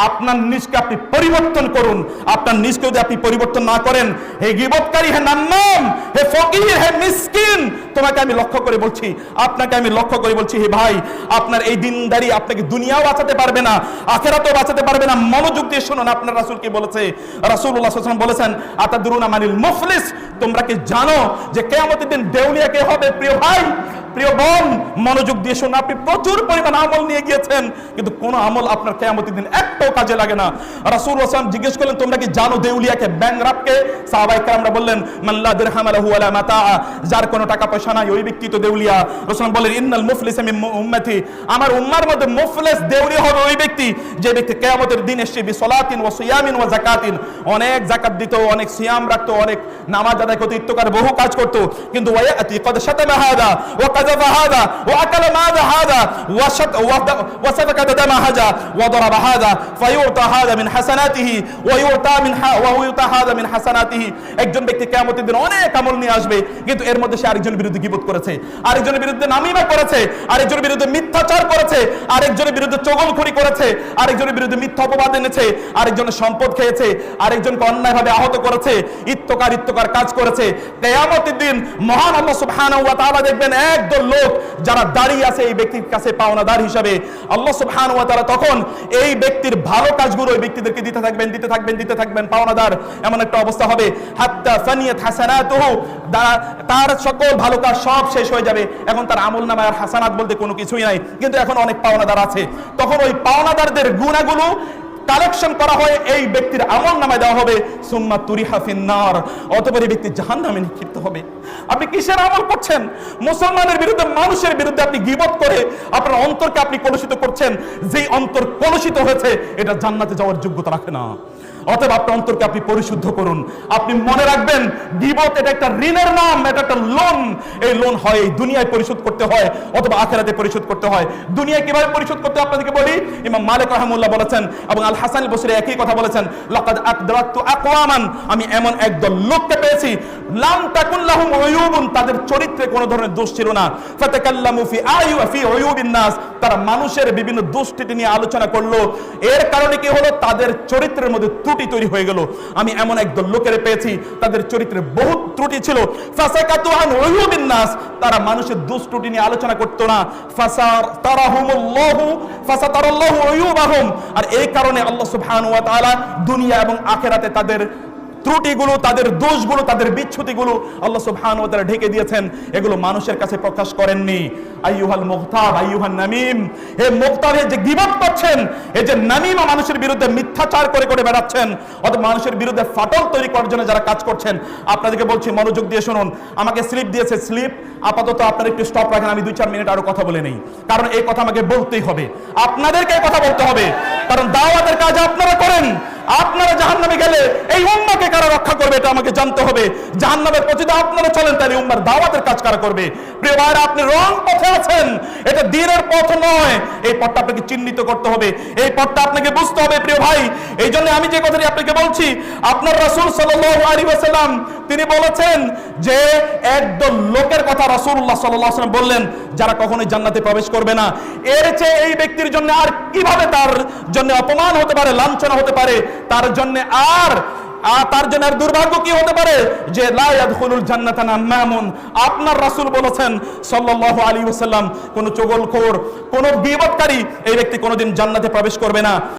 আপনার নিজকে আপনি পরিবর্তন করুন। আপনার নিজকে যদি আপনি পরিবর্তন না করেন, হে গীবতকারী, হে নাম্মাম, হে ফকির, হে মিসকিন, তোমাকে আমি লক্ষ্য করে বলছি, আপনাকে আমি লক্ষ্য করে বলছি, হে ভাই, আপনার এই দিনদারি আপনাকে দুনিয়াও বাঁচাতে পারবে না, আখিরাতেও বাঁচাতে পারবে না। মনোযোগ দিয়ে শুনুন, আপনার রাসূল কি বলেছে। রাসূলুল্লাহ সাল্লাল্লাহু আলাইহি ওয়াসাল্লাম বলেছেন, আতাদরুনা মানিল মুফলিস, তোমরা কি জানো যে কিয়ামতের দিন দেউলিয়া কে হবে? প্রিয় ভাই, প্রিয় বোন, মনোযোগ দিয়ে শুনুন। আপনি প্রচুর পরিমাণ আমল নিয়ে গিয়েছেন, কিন্তু কোন আমল আপনার কিয়ামতের দিন একটাও কাজে লাগে না। রাসূলুল্লাহ সাল্লাল্লাহু আলাইহি ওয়াসাল্লাম জিজ্ঞেস করলেন, তোমরা কি জানো দেউলিয়াকে, ব্যাংরাপকে? সাহাবায়ে কেরামরা বললেন, মান লা দিরহাম লাহু ওয়ালা মাতা, যার কোনো টাকা পয়সা নাই ওই ব্যক্তি তো দেউলিয়া। রাসূল বলেন, ইন্নাল মুফলিসা মিন উম্মতি, আমার উম্মার মধ্যে মুফলিস দেউলিয়া হবে ওই ব্যক্তি যে ব্যক্তি কিয়ামতের দিন এসে বিসলাতিন ওয়া সিয়ামিন ওয়া যাকাতিন, অনেক যাকাত দিত, অনেক সিয়াম রাখতো, অনেক নামাজ আদায় করতো, ইত্তকার বহু কাজ করতো, কিন্তু ওয়ায়াতি কদ শাতামা হাদা ওয়া কাযাবা হাদা ওয়া আকালা মাযা হাদা ওয়া সাফাকা দামা হাদা ওয়া দারাবা হাদা ফায়ুতা হাদা মিন হাসানাতিহি ওয়া ইউতা হাদা মিন হাসানাতিহি। একজন ব্যক্তি কিয়ামতের দিন অনেক আমল নিয়ে আসবে, কিন্তু এর মধ্যে সে আরেকজনের বিরুদ্ধে গীবত করেছে, আরেকজনের বিরুদ্ধে নামিমা করেছে, আরেকজনের বিরুদ্ধে মিথ্যাচার করেছে, আরেকজনের বিরুদ্ধে চগলখড়ি করেছে, আরেকজনের বিরুদ্ধে মিথ্যা অপবাদ এনেছে, আরেকজনের সম্পদ খেয়েছে, আরেকজনকে অন্যায়ভাবে আহত করেছে, ইত্তকার কাজ করেছে। কিয়ামতের দিন মহান আল্লাহ সুবহানাহু ওয়া তাআলা দেখবেন একদল লোক যারা দাঁড়িয়ে আছে এই ব্যক্তির কাছে পাওনাদার হিসাবে। আল্লাহ সুবহানাহু ওয়া তাআলা তখন এই ব্যক্তির ভালো কাজগুলো ওই ব্যক্তিদেরকে দিতে থাকবেন পাওনাদার। এমন একটা অবস্থা হবে, হাত্তা ফানিয়াত হাসানাতুহু, তার সকল ভালো কাজ সব শেষ হয়ে যাবে, এখন তার আমলনামায় আর হাসানাত বলতে কোনো কিছুই নাই, কিন্তু এখন অনেক পাওনাদার আছে। তখন ওই পাওনাদারদের গুনাহগুলো কালেকশন করা হয়, এই ব্যক্তির আমল নামায় দেওয়া হবে, সুম্মা তুরিহা ফিন্নার, অতঃপর এই ব্যক্তি জাহান্নামে নিক্ষিপ্ত হবে। আপনি কিসের আমল করছেন? মুসলমানের বিরুদ্ধে, মানুষের বিরুদ্ধে আপনি গীবত করে আপনার অন্তরকে আপনি কলুষিত করছেন। যেই অন্তর কলুষিত হয়েছে এটা জান্নাতে যাওয়ার যোগ্যতা রাখে না। অতএব আপনার অন্তরকে আপনি পরিশুদ্ধ করুন। আপনি মনে রাখবেন, গীবত এটা একটা ঋণের নাম, এটা একটা লোন। এই লোন হয় এই দুনিয়ায় পরিশোধ করতে হয়, অথবা আখিরাতে পরিশোধ করতে হয়। দুনিয়ায় কিভাবে পরিশোধ করতে হয় আপনাদেরকে বলি। ইমাম মালিক রাহিমাহুল্লাহ বলেছেন এবং আল হাসান আল বসরি একই কথা বলেছেন, লাকাদ আকদারাতু আকওয়ামান, আমি এমন একদল লোককে পেয়েছি, লাম তাকুন লাহুম উয়ুবুন, তাদের চরিত্রে কোনো ধরনের দোষ ছিল না, ফাতাকাল্লামু ফি উয়ুবিন নাস, তারা মানুষের বিভিন্ন দোষ নিয়ে আলোচনা করলো। এর কারণে কি হলো? তাদের চরিত্রের মধ্যে ত্রুটি তৈরি হয়ে গেল। আমি এমন একদল লোকের পেয়েছি তাদের চরিত্রে বহুত ত্রুটি ছিল, ফাসাকাতু আন উয়ুবিন নাস, তারা মানুষের দোষ ত্রুটি নিয়ে আলোচনা করতো না, ফাসাতারাল্লাহু উয়ুবাহুম, আর এই কারণে আল্লাহ সুবহানাহু ওয়া তাআলা দুনিয়া এবং আখিরাতে তাদের ত্রুটিগুলো, তাদের দোষগুলো, তাদের বিচ্যুতিগুলো আল্লাহ সুবহানাহু ওয়া তাআলা ঢেকে দিয়েছেন, এগুলো মানুষের কাছে প্রকাশ করেননি। আইয়ুহাল মুগতাব আইয়ুহান নামিম, হে মুগতাব, যে গীবত করছেন, এই যে নামিমা, মানুষের বিরুদ্ধে মিথ্যাচার করে বেড়াচ্ছেন, অথবা মানুষের বিরুদ্ধে ফাটল তৈরি করার জন্য যারা কাজ করছেন, আপনাদেরকে বলছি মনোযোগ দিয়ে শুনুন। আমাকে স্লিপ দিয়েছে, স্লিপ আপাতত আপনারা একটু স্টপ রাখেন, আমি 2-4 মিনিট আরো কথা বলে নেই, কারণ এই কথা আমাকে বলতেই হবে, আপনাদেরকে এই কথা বলতে হবে, কারণ দাওয়াতের কাজ আপনারা করেন। আপনারা জাহান্নামে গেলে এই উম্মাহকে কারা রক্ষা করবে এটা আমাকে জানতে হবে। জাহান্নামের পথে যদি আপনারা চলেন তাহলে উম্মাহর দাওয়াতের কাজ কারা করবে? প্রিয় ভাইরা, আপনি রং পথে আছেন, এটা দ্বীনের পথ নয়। এই পথটা আপনাকে চিহ্নিত করতে হবে, এই পথটা আপনাকে বুঝতে হবে। প্রিয় ভাই, এই জন্য আমি যে কথাটি আপনাকে বলছি, আপনার রাসূল সাল্লাল্লাহু আলাইহি ওয়াসাল্লাম তিনি বলেছেন যে একদল লোকের কথা রাসূলুল্লাহ সাল্লাল্লাহু আলাইহি ওয়াসাল্লাম বললেন, যারা কখনোই জান্নাতে প্রবেশ করবে না। এর চেয়ে এই ব্যক্তির জন্য আর কিভাবে তার জন্য অপমান হতে পারে, লাঞ্ছনা হতে পারে, তার জন্য আর দুর্ভাগ্য কি হতে পারে যে লা ইয়াদখুলুল জান্নাতা নাম্মামুন। আপনার রাসূল বলেছেন সাল্লাল্লাহু আলাইহি ওয়াসাল্লাম, কোন চগলখোর, কোন গীবতকারী এই ব্যক্তি কোনোদিন জান্নাতে প্রবেশ করবে না।